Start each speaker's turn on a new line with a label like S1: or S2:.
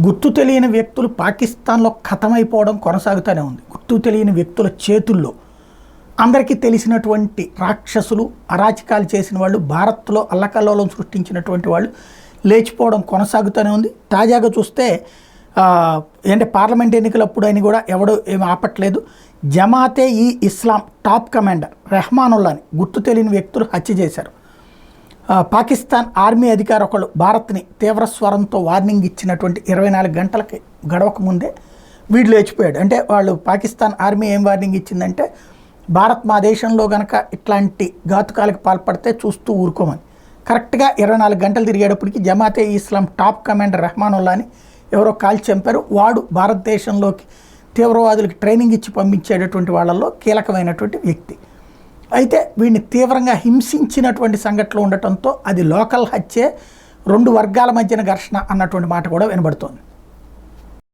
S1: గుర్తు తెలియని వ్యక్తులు పాకిస్తాన్లో ఖతమైపోవడం కొనసాగుతూనే ఉంది. గుర్తు తెలియని వ్యక్తుల చేతుల్లో అందరికీ తెలిసినటువంటి రాక్షసులు, అరాచకాలు చేసిన వాళ్ళు, భారత్లో అల్లకల్లోలం సృష్టించినటువంటి వాళ్ళు లేచిపోవడం కొనసాగుతూనే ఉంది. తాజాగా చూస్తే అంటే పార్లమెంట్ ఎన్నికలప్పుడు అని కూడా ఎవడో ఏమి ఆపట్లేదు. జమాతే ఈ ఇస్లాం టాప్ కమాండర్ రెహమానుల్లాని గుర్తు తెలియని వ్యక్తులు హత్య చేశారు. పాకిస్తాన్ ఆర్మీ అధికారి ఒకళ్ళు భారత్ని తీవ్ర స్వరంతో వార్నింగ్ ఇచ్చినటువంటి 24 గంటలకి గడవక ముందే వీడు లేచిపోయాడు. అంటే వాళ్ళు పాకిస్తాన్ ఆర్మీ ఏం వార్నింగ్ ఇచ్చిందంటే, భారత్ మా దేశంలో కనుక ఇట్లాంటి ఘాతుకాలకు పాల్పడితే చూస్తూ ఊరుకోమని. కరెక్ట్గా 24 గంటలు తిరిగేటప్పటికి జమాతే ఇస్లాం టాప్ కమాండర్ రెహమానుల్లాని ఎవరో కాల్చి చంపారు. వాడు భారతదేశంలోకి తీవ్రవాదులకి ట్రైనింగ్ ఇచ్చి పంపించేటటువంటి వాళ్ళల్లో కీలకమైనటువంటి వ్యక్తి. అయితే వీడిని తీవ్రంగా హింసించినటువంటి సంఘటనలు ఉండటంతో అది లోకల్ హత్యే, 2 వర్గాల మధ్యన ఘర్షణ అన్నటువంటి మాట కూడా వినబడుతోంది.